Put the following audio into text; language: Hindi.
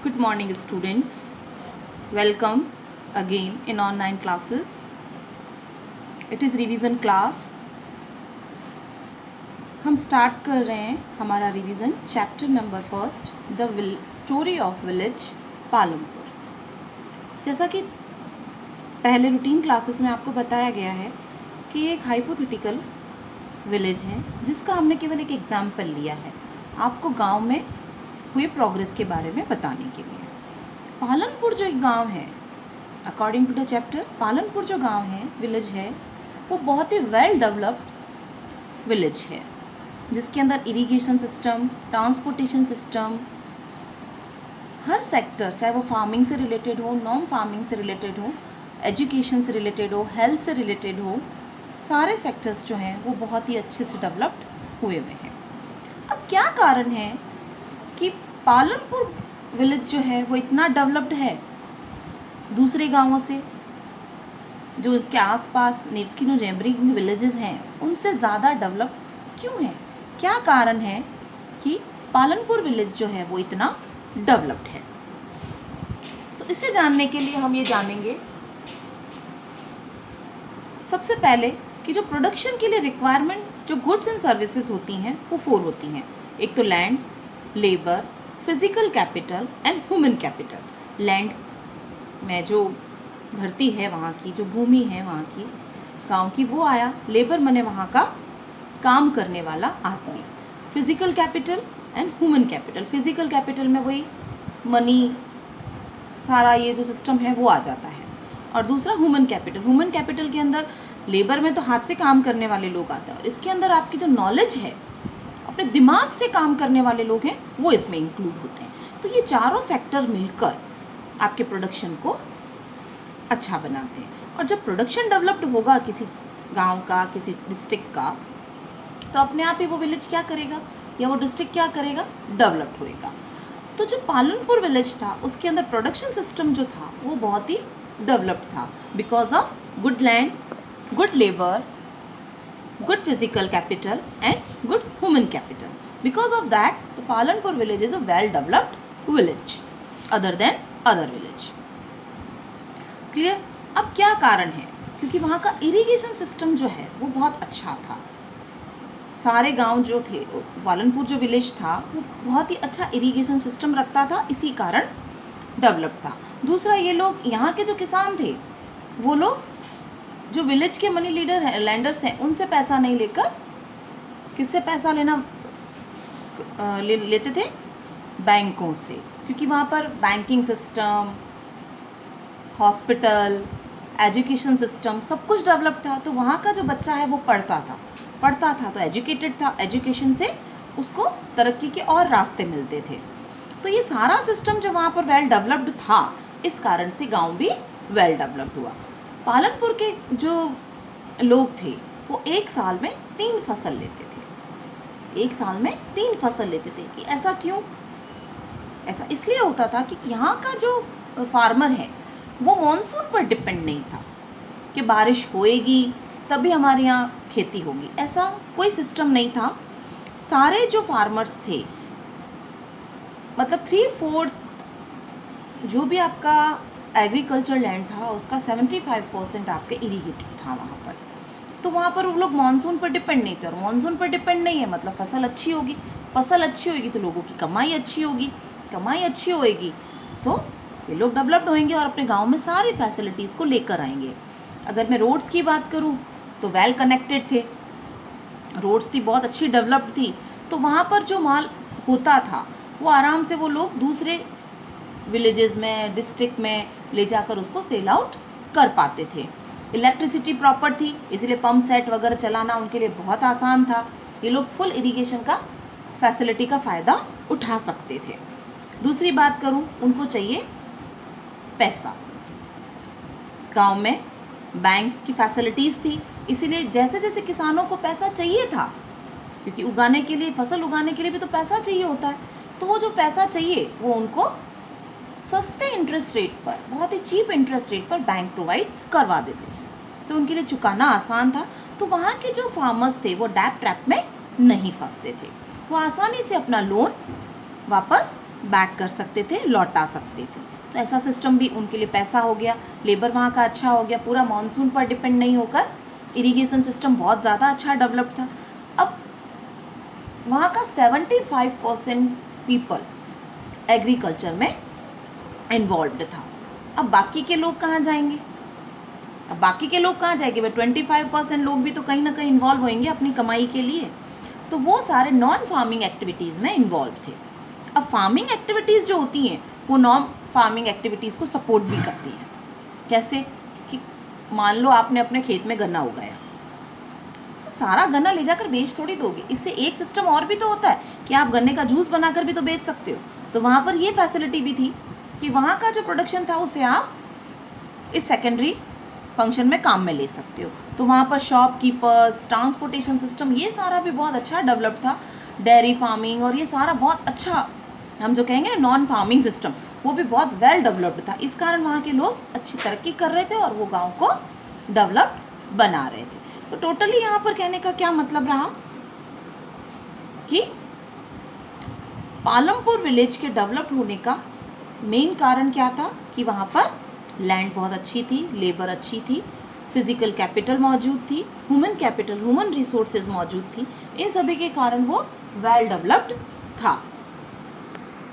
Good morning, students. Welcome again in online classes. It is revision class. हम स्टार्ट कर रहे हैं हमारा revision chapter number first the story of village Palampur. जैसा कि पहले रूटीन क्लासेस में आपको बताया गया है कि ये एक हाइपोथेटिकल विलेज है जिसका हमने केवल एक एग्जाम्पल लिया है आपको गांव में हुए प्रोग्रेस के बारे में बताने के लिए। पालनपुर जो एक गांव है, according to the chapter, Palanpur जो गांव है, विलेज है, वो बहुत ही वेल डेवलप्ड विलेज है जिसके अंदर इरिगेशन सिस्टम, ट्रांसपोर्टेशन सिस्टम, हर सेक्टर, चाहे वो फार्मिंग से रिलेटेड हो, नॉन फार्मिंग से रिलेटेड हो, एजुकेशन से रिलेटेड हो, हेल्थ से रिलेटेड हो, सारे सेक्टर्स जो हैं वो बहुत ही अच्छे से डेवलप्ड हुए हैं। अब क्या कारण है कि पालनपुर विलेज जो है वो इतना डेवलप्ड है दूसरे गांवों से, जो इसके आसपास नेब्सकिन और नेबरिंग विलेजेस हैं उनसे ज़्यादा डेवलप क्यों है? क्या कारण है कि पालनपुर विलेज जो है वो इतना डेवलप्ड है? तो इसे जानने के लिए हम ये जानेंगे सबसे पहले कि जो प्रोडक्शन के लिए रिक्वायरमेंट जो गुड्स एंड सर्विसेज होती हैं वो 4 होती हैं। एक तो land, labour, physical capital and human capital. Land में जो धरती है, वहाँ की जो भूमि है वहाँ की गांव की, वो आया। लेबर माने वहाँ का काम करने वाला आदमी। Physical capital and human capital. Physical capital में वही मनी, सारा ये जो सिस्टम है वो आ जाता है। और दूसरा ह्यूमन कैपिटल। ह्यूमन कैपिटल के अंदर लेबर में तो हाथ से काम करने वाले लोग आते हैं और इसके अंदर आपकी जो नॉलेज है, अपने दिमाग से काम करने वाले लोग हैं, वो इसमें इंक्लूड होते हैं। तो ये चारों फैक्टर मिलकर आपके प्रोडक्शन को अच्छा बनाते हैं। और जब प्रोडक्शन डेवलप्ड होगा किसी गांव का, किसी डिस्ट्रिक्ट का, तो अपने आप ही वो विलेज क्या करेगा या वो डिस्ट्रिक्ट क्या करेगा? डेवलप्ड होएगा। तो जो पालनपुर विलेज था उसके अंदर प्रोडक्शन सिस्टम जो था वो बहुत ही डेवलप्ड था because of good land, good labour, good physical capital and good human capital. Because of that, the Palanpur village is a well developed village other than other village. Clear? अब क्या कारण है? क्योंकि वहाँ का इरिगेशन सिस्टम जो है वो बहुत अच्छा था। सारे गांव जो थे, पालनपुर जो विलेज था वो बहुत ही अच्छा इरिगेशन सिस्टम रखता था, इसी कारण डेवलप था। दूसरा, ये लोग, यहाँ के जो किसान थे, वो लोग जो विलेज के मनी लीडर हैं, लैंडर्स हैं, उनसे पैसा नहीं लेकर किससे पैसा लेते थे? बैंकों से। क्योंकि वहाँ पर banking system, hospital, education system सब कुछ डेवलप था। तो वहाँ का जो बच्चा है वो पढ़ता था तो एजुकेटेड था, एजुकेशन से उसको तरक्की के और रास्ते मिलते थे। तो ये सारा सिस्टम जो वहाँ पर वेल डेवलप्ड था, इस कारण से गाँव भी वेल डेवलप्ड हुआ। पालनपुर के जो लोग थे वो एक साल में 3 फसल लेते थे। एक साल में 3 फसल लेते थे। कि ऐसा क्यों? ऐसा इसलिए होता था कि यहाँ का जो फार्मर है वो मॉनसून पर डिपेंड नहीं था कि बारिश होएगी तभी हमारे यहाँ खेती होगी, ऐसा कोई सिस्टम नहीं था। सारे जो फार्मर्स थे, मतलब 3/4 जो भी आपका एग्रीकल्चर लैंड था उसका 75% आपके इरीगेटेड था वहाँ पर। तो वहाँ पर वो लोग मानसून पर डिपेंड नहीं थे, और मानसून पर डिपेंड नहीं है मतलब फसल अच्छी होगी। फसल अच्छी होगी तो लोगों की कमाई अच्छी होगी, कमाई अच्छी होएगी तो ये लोग डेवलप्ड होंगे और अपने गांव में सारी फैसिलिटीज़ को लेकर आएंगे। अगर मैं रोड्स की बात करूँ तो वेल कनेक्टेड थे, रोड्स थी बहुत अच्छी डेवलप्ड थी, तो वहाँ पर जो माल होता था वो आराम से वो लोग दूसरे विलेजेस में, डिस्ट्रिक्ट में ले जाकर उसको सेल आउट कर पाते थे। इलेक्ट्रिसिटी प्रॉपर थी, इसलिए पंप सेट वगैरह चलाना उनके लिए बहुत आसान था। ये लोग फुल इरिगेशन का फैसिलिटी का फ़ायदा उठा सकते थे। दूसरी बात करूं, उनको चाहिए पैसा। गांव में बैंक की फैसिलिटीज़ थी, इसीलिए जैसे जैसे किसानों को पैसा चाहिए था, क्योंकि उगाने के लिए, फसल उगाने के लिए भी तो पैसा चाहिए होता है, तो वो जो पैसा चाहिए वो उनको सस्ते इंटरेस्ट रेट पर, बहुत ही चीप इंटरेस्ट रेट पर बैंक प्रोवाइड करवा देते थे, तो उनके लिए चुकाना आसान था। तो वहाँ के जो फार्मर्स थे वो डेट ट्रैप में नहीं फंसते थे, वो आसानी से अपना लोन वापस बैक कर सकते थे, लौटा सकते थे। तो ऐसा सिस्टम भी उनके लिए पैसा हो गया, लेबर वहाँ का अच्छा हो गया, पूरा मानसून पर डिपेंड नहीं होकर इरिगेशन सिस्टम बहुत ज़्यादा अच्छा डेवलप था। अब वहाँ का 75% पीपल एग्रीकल्चर में इन्वॉल्व्ड था। अब बाकी के लोग कहाँ जाएंगे? अब बाकी के लोग कहाँ जाएंगे भाई? 25% लोग भी तो कहीं ना कहीं इन्वॉल्व होंगे अपनी कमाई के लिए। तो वो सारे नॉन फार्मिंग एक्टिविटीज़ में इन्वॉल्व थे। अब फार्मिंग एक्टिविटीज़ जो होती हैं वो नॉन फार्मिंग एक्टिविटीज़ को सपोर्ट भी करती हैं। कैसे कि मान लो आपने अपने खेत में गन्ना उगाया, सारा गन्ना ले जाकर बेच थोड़ी दोगे। इससे एक सिस्टम और भी तो होता है कि आप गन्ने का जूस बनाकर भी तो बेच सकते हो। तो वहाँ पर ये फैसिलिटी भी थी कि वहाँ का जो प्रोडक्शन था उसे आप इस सेकेंडरी फंक्शन में काम में ले सकते हो। तो वहाँ पर शॉपकीपर्स, ट्रांसपोर्टेशन सिस्टम, ये सारा भी बहुत अच्छा डेवलप था। डेयरी फार्मिंग और ये सारा बहुत अच्छा, हम जो कहेंगे ना नॉन फार्मिंग सिस्टम, वो भी बहुत वेल डेवलप्ड था। इस कारण वहाँ के लोग अच्छी तरक्की कर रहे थे और वो गाँव को डेवलप्ड बना रहे थे। तो टोटली यहाँ पर कहने का क्या मतलब रहा कि पालमपुर विलेज के डेवलप्ड होने का मेन कारण क्या था कि वहाँ पर लैंड बहुत अच्छी थी, लेबर अच्छी थी, फिजिकल कैपिटल मौजूद थी, ह्यूमन रिसोर्सेज मौजूद थी। इन सभी के कारण वो वेल डेवलप्ड था।